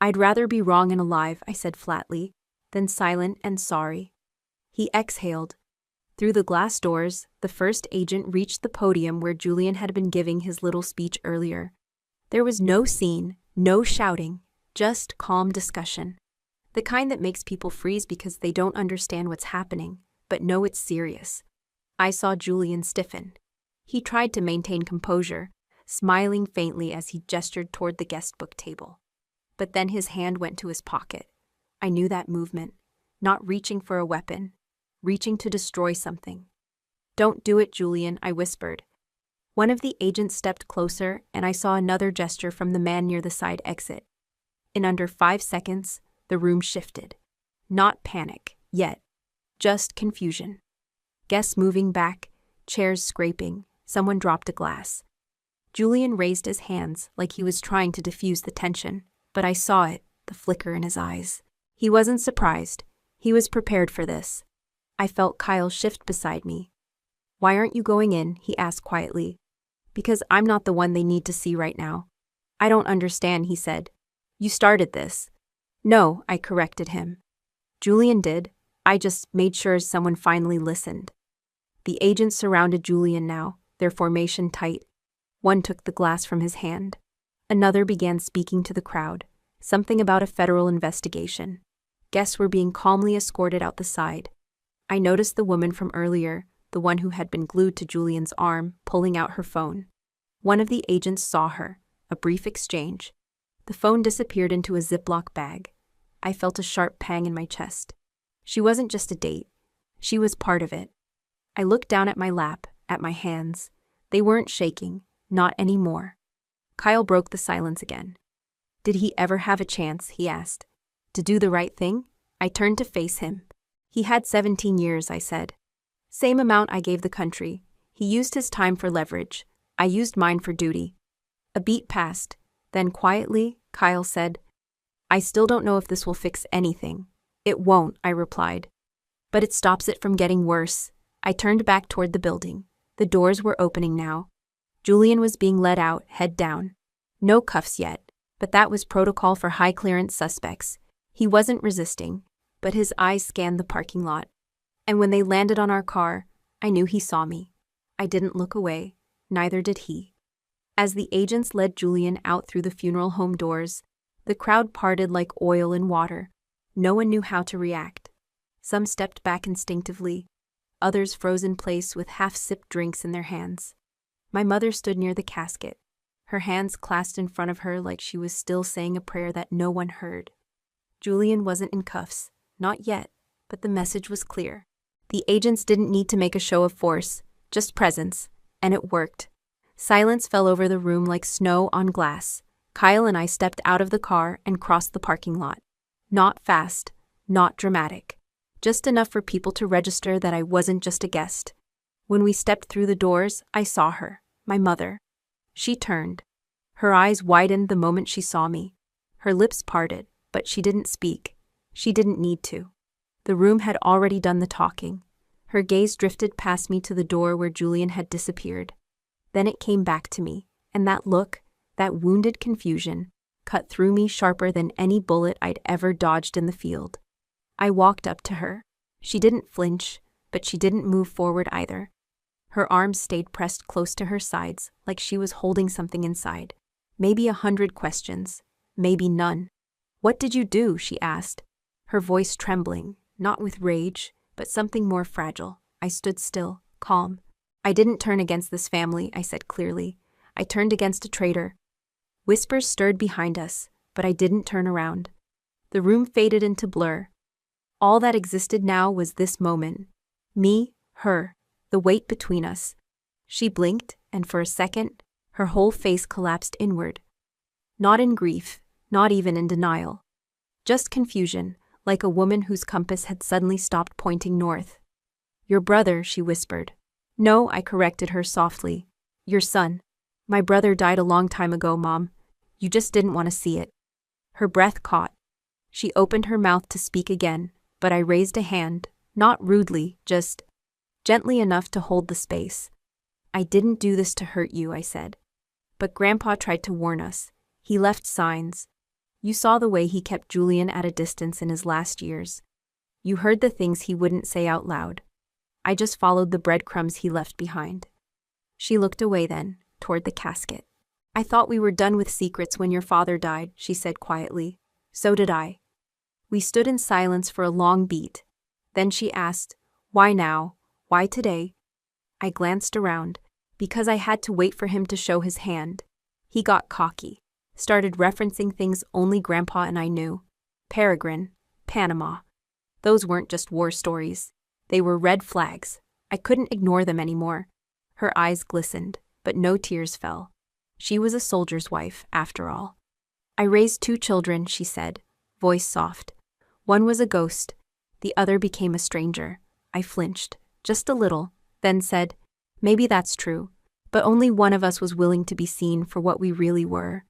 "I'd rather be wrong and alive," I said flatly, than silent and sorry. He exhaled. Through the glass doors, the first agent reached the podium where Julian had been giving his little speech earlier. There was no scene, no shouting, just calm discussion. The kind that makes people freeze because they don't understand what's happening, but know it's serious. I saw Julian stiffen. He tried to maintain composure, smiling faintly as he gestured toward the guest book table. But then his hand went to his pocket. I knew that movement, not reaching for a weapon, reaching to destroy something. "Don't do it, Julian," I whispered. One of the agents stepped closer, and I saw another gesture from the man near the side exit. In under 5 seconds, the room shifted. Not panic, yet. Just confusion. Guests moving back, chairs scraping, someone dropped a glass. Julian raised his hands like he was trying to diffuse the tension, but I saw it, the flicker in his eyes. He wasn't surprised. He was prepared for this. I felt Kyle shift beside me. "Why aren't you going in?" he asked quietly. "Because I'm not the one they need to see right now." "I don't understand," he said. "You started this." "No," I corrected him. "Julian did. I just made sure someone finally listened." The agents surrounded Julian now, their formation tight. One took the glass from his hand. Another began speaking to the crowd, something about a federal investigation. Guests were being calmly escorted out the side. I noticed the woman from earlier, the one who had been glued to Julian's arm, pulling out her phone. One of the agents saw her, a brief exchange. The phone disappeared into a Ziploc bag. I felt a sharp pang in my chest. She wasn't just a date. She was part of it. I looked down at my lap, at my hands. They weren't shaking, not anymore. Kyle broke the silence again. "Did he ever have a chance," he asked, "to do the right thing?" I turned to face him. "He had 17 years, I said. "Same amount I gave the country. He used his time for leverage. I used mine for duty." A beat passed. Then quietly, Kyle said, "I still don't know if this will fix anything." "It won't," I replied. "But it stops it from getting worse." I turned back toward the building. The doors were opening now. Julian was being led out, head down. No cuffs yet, but that was protocol for high-clearance suspects. He wasn't resisting, but his eyes scanned the parking lot. And when they landed on our car, I knew he saw me. I didn't look away, neither did he. As the agents led Julian out through the funeral home doors, the crowd parted like oil in water. No one knew how to react. Some stepped back instinctively. Others froze in place with half-sipped drinks in their hands. My mother stood near the casket, her hands clasped in front of her like she was still saying a prayer that no one heard. Julian wasn't in cuffs, not yet, but the message was clear. The agents didn't need to make a show of force, just presence, and it worked. Silence fell over the room like snow on glass. Kyle and I stepped out of the car and crossed the parking lot. Not fast, not dramatic. Just enough for people to register that I wasn't just a guest. When we stepped through the doors, I saw her, my mother. She turned. Her eyes widened the moment she saw me. Her lips parted, but she didn't speak. She didn't need to. The room had already done the talking. Her gaze drifted past me to the door where Julian had disappeared. Then it came back to me, and that look, that wounded confusion, cut through me sharper than any bullet I'd ever dodged in the field. I walked up to her. She didn't flinch, but she didn't move forward either. Her arms stayed pressed close to her sides, like she was holding something inside. Maybe 100 questions, maybe none. "What did you do?" she asked, her voice trembling, not with rage, but something more fragile. I stood still, calm. "I didn't turn against this family," I said clearly. "I turned against a traitor." Whispers stirred behind us, but I didn't turn around. The room faded into blur. All that existed now was this moment. Me, her, the weight between us. She blinked, and for a second, her whole face collapsed inward. Not in grief, not even in denial. Just confusion, like a woman whose compass had suddenly stopped pointing north. Your brother, she whispered. No, I corrected her softly. Your son. My brother died a long time ago, Mom. You just didn't want to see it. Her breath caught. She opened her mouth to speak again, but I raised a hand, not rudely, just gently enough to hold the space. I didn't do this to hurt you, I said. But Grandpa tried to warn us. He left signs. You saw the way he kept Julian at a distance in his last years. You heard the things he wouldn't say out loud. I just followed the breadcrumbs he left behind. She looked away then, toward the casket. I thought we were done with secrets when your father died, she said quietly. So did I. We stood in silence for a long beat. Then she asked, Why now? Why today? I glanced around, because I had to wait for him to show his hand. He got cocky, started referencing things only Grandpa and I knew. Peregrine, Panama. Those weren't just war stories. They were red flags. I couldn't ignore them anymore. Her eyes glistened, but no tears fell. She was a soldier's wife, after all. I raised 2 children, she said, voice soft. One was a ghost. The other became a stranger. I flinched, just a little, then said, Maybe that's true, but only one of us was willing to be seen for what we really were.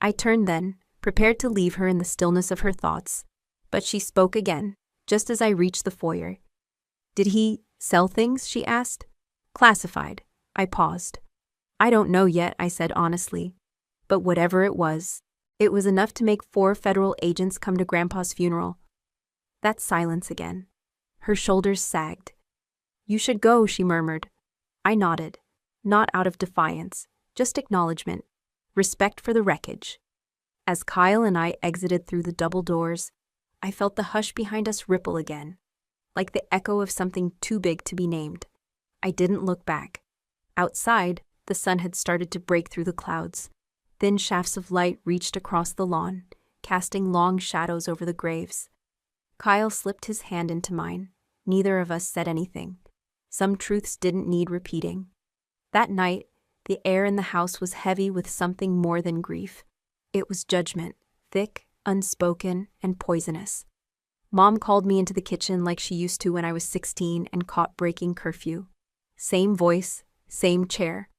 I turned then, prepared to leave her in the stillness of her thoughts, but she spoke again, just as I reached the foyer. Did he sell things? She asked. Classified. I paused. I don't know yet, I said honestly. But whatever it was enough to make 4 federal agents come to Grandpa's funeral. That silence again. Her shoulders sagged. You should go, she murmured. I nodded. Not out of defiance, just acknowledgement. Respect for the wreckage. As Kyle and I exited through the double doors, I felt the hush behind us ripple again, like the echo of something too big to be named. I didn't look back. Outside, the sun had started to break through the clouds. Thin shafts of light reached across the lawn, casting long shadows over the graves. Kyle slipped his hand into mine. Neither of us said anything. Some truths didn't need repeating. That night, the air in the house was heavy with something more than grief. It was judgment, thick, unspoken, and poisonous. Mom called me into the kitchen like she used to when I was 16 and caught breaking curfew. Same voice, same chair.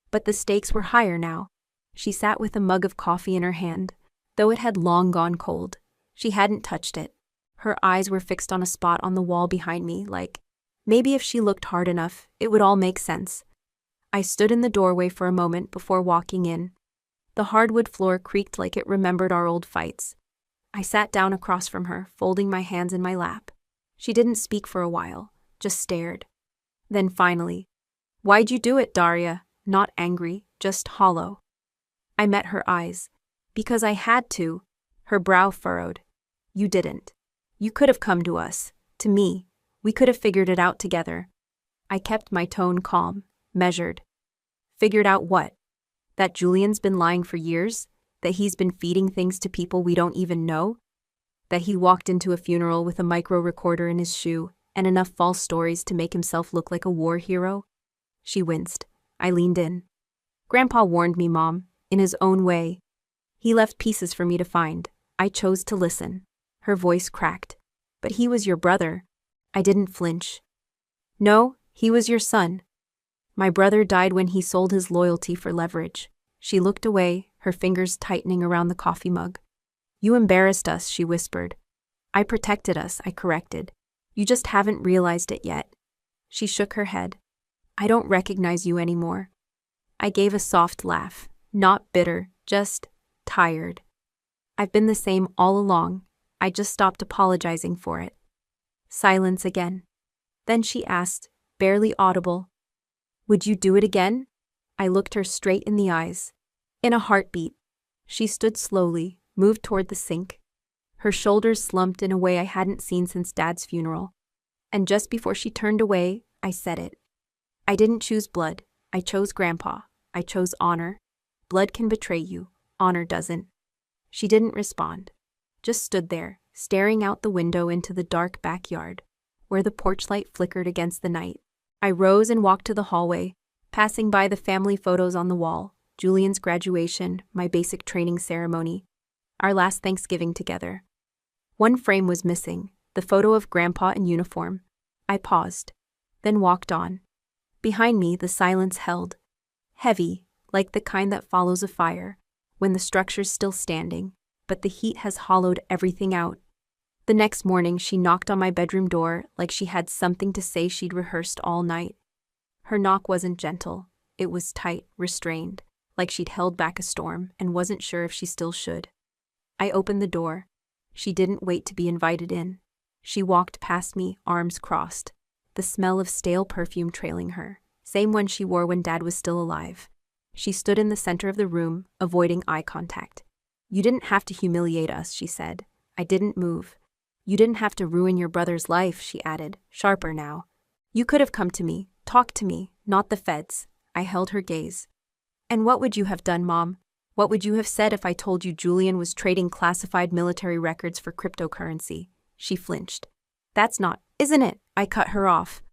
But the stakes were higher now. She sat with a mug of coffee in her hand. Though it had long gone cold, she hadn't touched it. Her eyes were fixed on a spot on the wall behind me, like, maybe if she looked hard enough, it would all make sense. I stood in the doorway for a moment before walking in. The hardwood floor creaked like it remembered our old fights. I sat down across from her, folding my hands in my lap. She didn't speak for a while, just stared. Then finally, Why'd you do it, Daria? Not angry, just hollow. I met her eyes. Because I had to. Her brow furrowed. You didn't. You could have come to us, to me. We could have figured it out together. I kept my tone calm, measured. Figured out what? That Julian's been lying for years? That he's been feeding things to people we don't even know? That he walked into a funeral with a micro recorder in his shoe and enough false stories to make himself look like a war hero? She winced. I leaned in. Grandpa warned me, Mom, in his own way. He left pieces for me to find. I chose to listen. Her voice cracked. But he was your brother. I didn't flinch. No, he was your son. My brother died when he sold his loyalty for leverage. She looked away, her fingers tightening around the coffee mug. You embarrassed us, she whispered. I protected us, I corrected. You just haven't realized it yet. She shook her head. I don't recognize you anymore. I gave a soft laugh, not bitter, just tired. I've been the same all along. I just stopped apologizing for it. Silence again. Then she asked, barely audible, Would you do it again? I looked her straight in the eyes. In a heartbeat. She stood slowly, moved toward the sink. Her shoulders slumped in a way I hadn't seen since Dad's funeral. And just before she turned away, I said it. I didn't choose blood. I chose Grandpa. I chose honor. Blood can betray you. Honor doesn't. She didn't respond. Just stood there, staring out the window into the dark backyard, where the porch light flickered against the night. I rose and walked to the hallway, Passing by the family photos on the wall, Julian's graduation, my basic training ceremony, our last Thanksgiving together. One frame was missing, the photo of Grandpa in uniform. I paused, then walked on. Behind me, the silence held. Heavy, like the kind that follows a fire, when the structure's still standing, but the heat has hollowed everything out. The next morning, she knocked on my bedroom door like she had something to say she'd rehearsed all night. Her knock wasn't gentle. It was tight, restrained, like she'd held back a storm and wasn't sure if she still should. I opened the door. She didn't wait to be invited in. She walked past me, arms crossed, the smell of stale perfume trailing her, same one she wore when Dad was still alive. She stood in the center of the room, avoiding eye contact. "You didn't have to humiliate us," she said. I didn't move. "You didn't have to ruin your brother's life," she added, sharper now. "You could have come to me, talked to me, not the feds." I held her gaze. "And what would you have done, Mom? What would you have said if I told you Julian was trading classified military records for cryptocurrency?" She flinched. "That's not, isn't it?" I cut her off.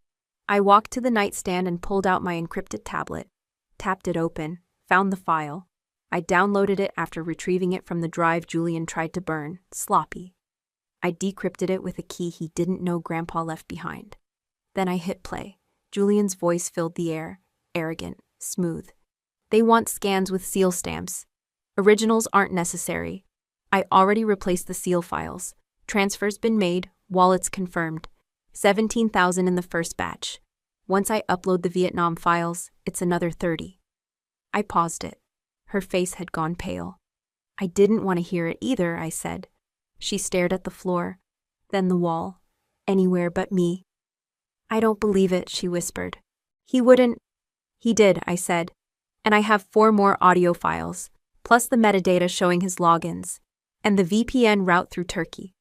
I walked to the nightstand and pulled out my encrypted tablet, tapped it open, found the file. I downloaded it after retrieving it from the drive Julian tried to burn, sloppy. I decrypted it with a key he didn't know Grandpa left behind. Then I hit play. Julian's voice filled the air, arrogant, smooth. "They want scans with seal stamps. Originals aren't necessary. I already replaced the seal files. Transfer's been made, wallets confirmed. 17,000 in the first batch. Once I upload the Vietnam files, it's another 30. I paused it. Her face had gone pale. "I didn't want to hear it either," I said. She stared at the floor, then the wall. "Anywhere but me." "I don't believe it," she whispered. "He wouldn't." "He did," I said. "And I have 4 more audio files, plus the metadata showing his logins, and the VPN route through Turkey."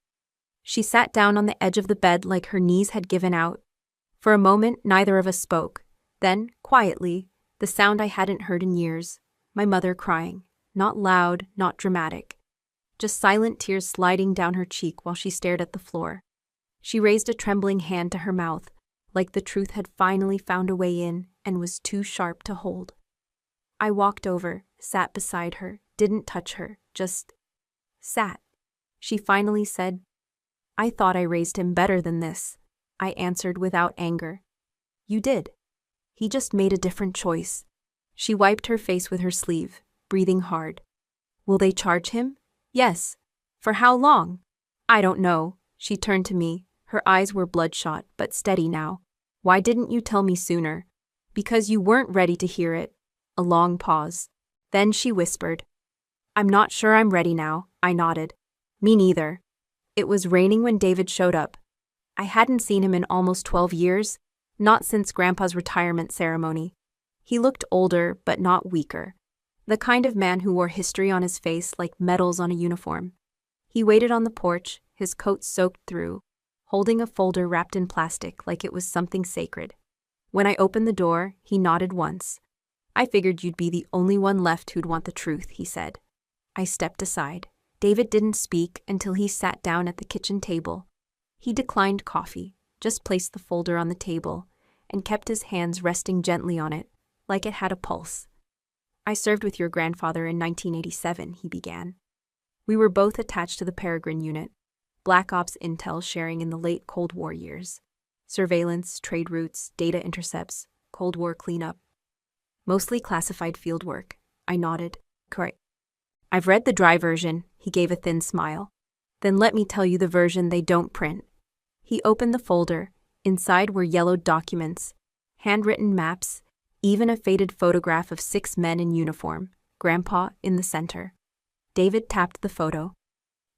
She sat down on the edge of the bed like her knees had given out. For a moment, neither of us spoke. Then, quietly, the sound I hadn't heard in years, my mother crying, not loud, not dramatic. Just silent tears sliding down her cheek while she stared at the floor. She raised a trembling hand to her mouth, like the truth had finally found a way in and was too sharp to hold. I walked over, sat beside her, didn't touch her, just sat. She finally said, "I thought I raised him better than this." I answered without anger. "You did. He just made a different choice." She wiped her face with her sleeve, breathing hard. "Will they charge him?" "Yes." "For how long?" "I don't know." She turned to me. Her eyes were bloodshot, but steady now. "Why didn't you tell me sooner?" "Because you weren't ready to hear it." A long pause. Then she whispered, "I'm not sure I'm ready now." I nodded. "Me neither." It was raining when David showed up. I hadn't seen him in almost 12 years, not since Grandpa's retirement ceremony. He looked older, but not weaker. The kind of man who wore history on his face like medals on a uniform. He waited on the porch, his coat soaked through, holding a folder wrapped in plastic like it was something sacred. When I opened the door, he nodded once. "I figured you'd be the only one left who'd want the truth," he said. I stepped aside. David didn't speak until he sat down at the kitchen table. He declined coffee, just placed the folder on the table, and kept his hands resting gently on it, like it had a pulse. "I served with your grandfather in 1987, he began. We were both attached to the Peregrine unit, Black Ops intel sharing in the late Cold War years. Surveillance, trade routes, data intercepts, Cold War cleanup. Mostly classified fieldwork." I nodded. "Correct." "I've read the dry version," he gave a thin smile. "Then let me tell you the version they don't print." He opened the folder. Inside were yellowed documents, handwritten maps, even a faded photograph of 6 men in uniform, Grandpa in the center. David tapped the photo.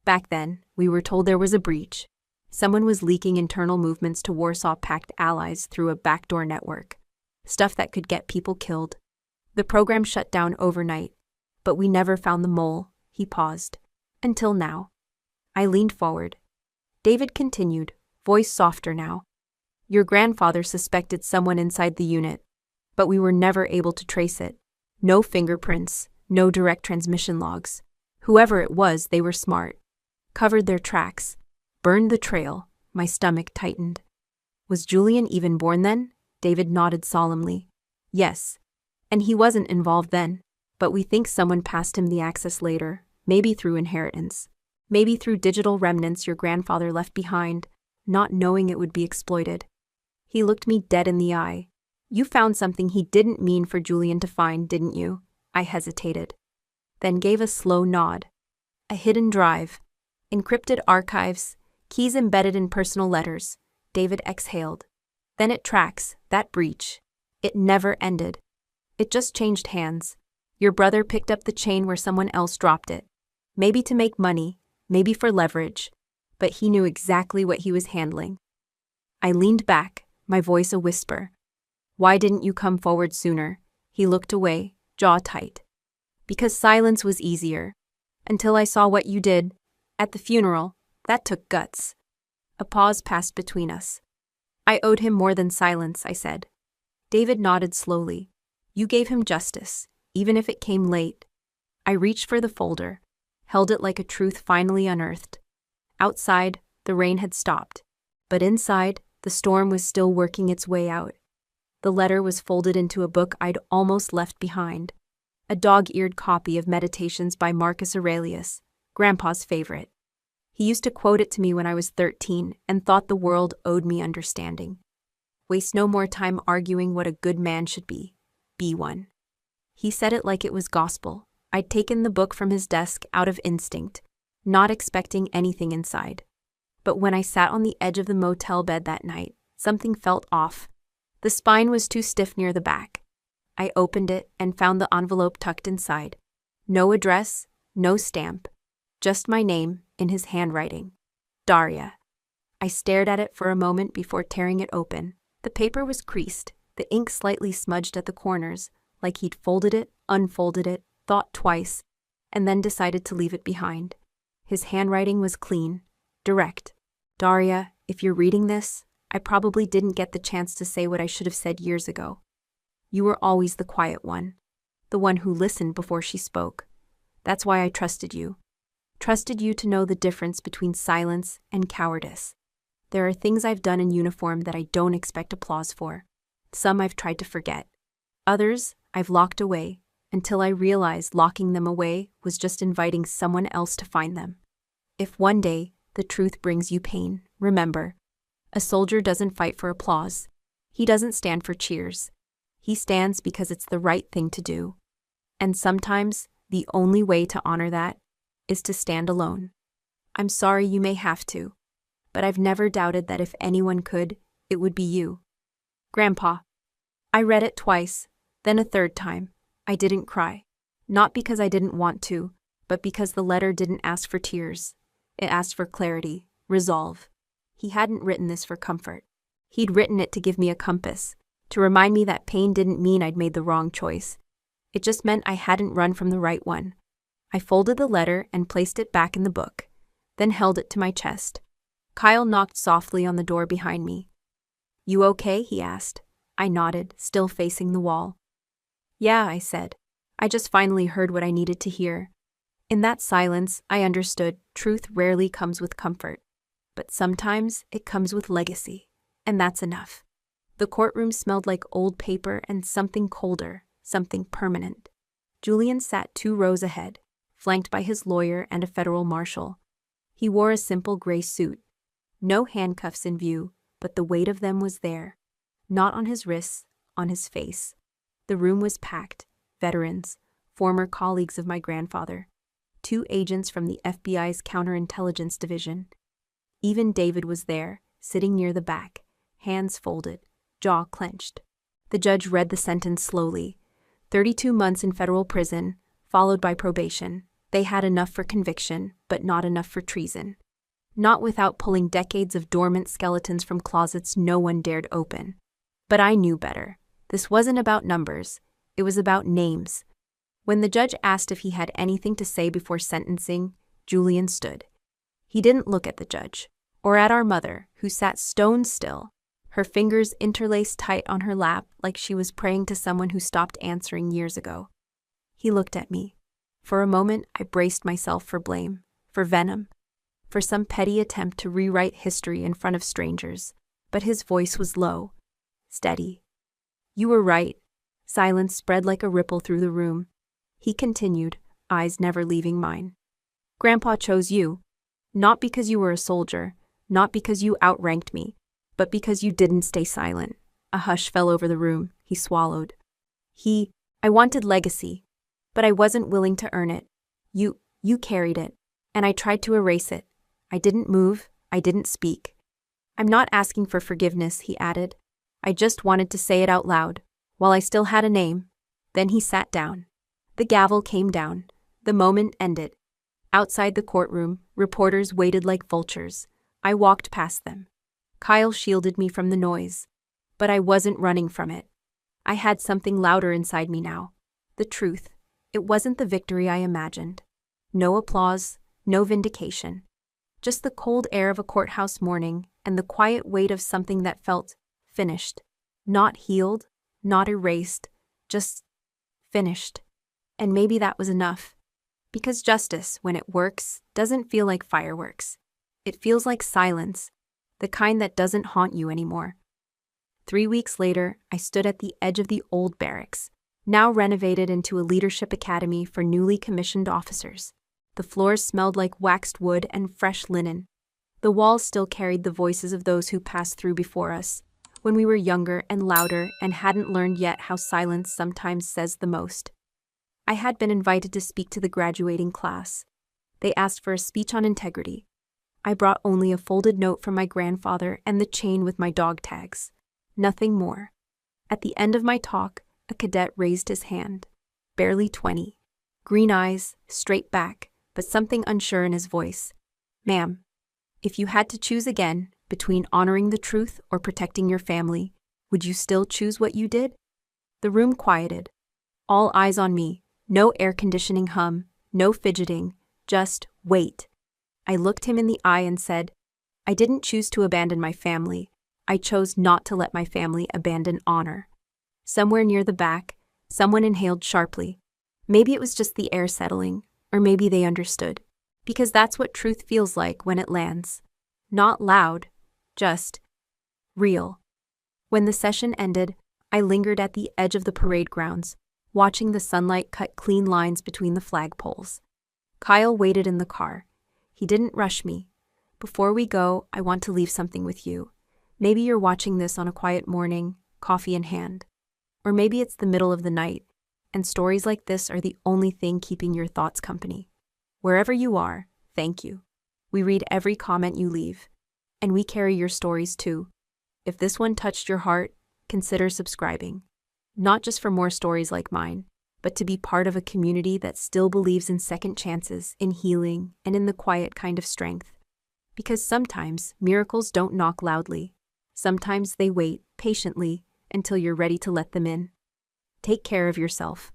"Back then, we were told there was a breach. Someone was leaking internal movements to Warsaw Pact allies through a backdoor network. Stuff that could get people killed. The program shut down overnight, but we never found the mole." He paused. "Until now." I leaned forward. David continued, voice softer now. "Your grandfather suspected someone inside the unit, but we were never able to trace it. No fingerprints, no direct transmission logs. Whoever it was, they were smart. Covered their tracks. Burned the trail." My stomach tightened. "Was Julian even born then?" David nodded solemnly. "Yes. And he wasn't involved then, but we think someone passed him the access later, maybe through inheritance, maybe through digital remnants your grandfather left behind, not knowing it would be exploited. He looked me dead in the eye. You found something he didn't mean for Julian to find, didn't you? I hesitated. Then gave a slow nod. A hidden drive. Encrypted archives. Keys embedded in personal letters. David exhaled. Then it tracks, that breach. It never ended. It just changed hands. Your brother picked up the chain where someone else dropped it. Maybe to make money, maybe for leverage, but he knew exactly what he was handling. I leaned back, my voice a whisper. Why didn't you come forward sooner? He looked away, jaw tight. Because silence was easier. Until I saw what you did. At the funeral, that took guts. A pause passed between us. I owed him more than silence, I said. David nodded slowly. You gave him justice, even if it came late. I reached for the folder, held it like a truth finally unearthed. Outside, the rain had stopped, but inside, the storm was still working its way out. The letter was folded into a book I'd almost left behind. A dog-eared copy of Meditations by Marcus Aurelius, Grandpa's favorite. He used to quote it to me when I was 13 and thought the world owed me understanding. Waste no more time arguing what a good man should be. Be one. He said it like it was gospel. I'd taken the book from his desk out of instinct, not expecting anything inside. But when I sat on the edge of the motel bed that night, something felt off. The spine was too stiff near the back. I opened it and found the envelope tucked inside. No address, no stamp. Just my name in his handwriting. Daria. I stared at it for a moment before tearing it open. The paper was creased, the ink slightly smudged at the corners, like he'd folded it, unfolded it, thought twice, and then decided to leave it behind. His handwriting was clean, direct. Daria, if you're reading this, I probably didn't get the chance to say what I should have said years ago. You were always the quiet one, the one who listened before she spoke. That's why I trusted you. Trusted you to know the difference between silence and cowardice. There are things I've done in uniform that I don't expect applause for. Some I've tried to forget. Others I've locked away, until I realized locking them away was just inviting someone else to find them. If one day the truth brings you pain, remember, a soldier doesn't fight for applause. He doesn't stand for cheers. He stands because it's the right thing to do. And sometimes the only way to honor that is to stand alone. I'm sorry you may have to, but I've never doubted that if anyone could, it would be you. Grandpa. I read it twice, then a third time. I didn't cry. Not because I didn't want to, but because the letter didn't ask for tears. It asked for clarity, resolve. He hadn't written this for comfort. He'd written it to give me a compass, to remind me that pain didn't mean I'd made the wrong choice. It just meant I hadn't run from the right one. I folded the letter and placed it back in the book, then held it to my chest. Kyle knocked softly on the door behind me. You okay? He asked. I nodded, still facing the wall. Yeah, I said. I just finally heard what I needed to hear. In that silence, I understood truth rarely comes with comfort, but sometimes it comes with legacy, and that's enough. The courtroom smelled like old paper and something colder, something permanent. Julian sat 2 rows ahead, flanked by his lawyer and a federal marshal. He wore a simple gray suit. No handcuffs in view, but the weight of them was there. Not on his wrists, on his face. The room was packed. Veterans, former colleagues of my grandfather. 2 agents from the FBI's counterintelligence division. Even David was there, sitting near the back, hands folded, jaw clenched. The judge read the sentence slowly. 32 months in federal prison, followed by probation. They had enough for conviction, but not enough for treason. Not without pulling decades of dormant skeletons from closets no one dared open. But I knew better. This wasn't about numbers. It was about names. When the judge asked if he had anything to say before sentencing, Julian stood. He didn't look at the judge, or at our mother, who sat stone still, her fingers interlaced tight on her lap like she was praying to someone who stopped answering years ago. He looked at me. For a moment, I braced myself for blame, for venom, for some petty attempt to rewrite history in front of strangers. But his voice was low, steady. You were right. Silence spread like a ripple through the room. He continued, eyes never leaving mine. Grandpa chose you. Not because you were a soldier, not because you outranked me, but because you didn't stay silent. A hush fell over the room. He swallowed. I wanted legacy, but I wasn't willing to earn it. You carried it, and I tried to erase it. I didn't move, I didn't speak. I'm not asking for forgiveness, he added. I just wanted to say it out loud, while I still had a name. Then he sat down. The gavel came down. The moment ended. Outside the courtroom, reporters waited like vultures. I walked past them. Kyle shielded me from the noise. But I wasn't running from it. I had something louder inside me now. The truth. It wasn't the victory I imagined. No applause, no vindication. Just the cold air of a courthouse morning and the quiet weight of something that felt finished. Not healed, not erased, just finished. And maybe that was enough. Because justice, when it works, doesn't feel like fireworks. It feels like silence, the kind that doesn't haunt you anymore. 3 weeks later, I stood at the edge of the old barracks, now renovated into a leadership academy for newly commissioned officers. The floors smelled like waxed wood and fresh linen. The walls still carried the voices of those who passed through before us, when we were younger and louder and hadn't learned yet how silence sometimes says the most. I had been invited to speak to the graduating class. They asked for a speech on integrity. I brought only a folded note from my grandfather and the chain with my dog tags. Nothing more. At the end of my talk, a cadet raised his hand. Barely 20. Green eyes, straight back, but something unsure in his voice. Ma'am, if you had to choose again between honoring the truth or protecting your family, would you still choose what you did? The room quieted. All eyes on me. No air conditioning hum, no fidgeting, just wait. I looked him in the eye and said, I didn't choose to abandon my family. I chose not to let my family abandon honor. Somewhere near the back, someone inhaled sharply. Maybe it was just the air settling, or maybe they understood. Because that's what truth feels like when it lands. Not loud, just real. When the session ended, I lingered at the edge of the parade grounds, watching the sunlight cut clean lines between the flagpoles. Kyle waited in the car. He didn't rush me. Before we go, I want to leave something with you. Maybe you're watching this on a quiet morning, coffee in hand. Or maybe it's the middle of the night, and stories like this are the only thing keeping your thoughts company. Wherever you are, thank you. We read every comment you leave, and we carry your stories too. If this one touched your heart, consider subscribing. Not just for more stories like mine, but to be part of a community that still believes in second chances, in healing, and in the quiet kind of strength. Because sometimes miracles don't knock loudly. Sometimes they wait patiently until you're ready to let them in. Take care of yourself.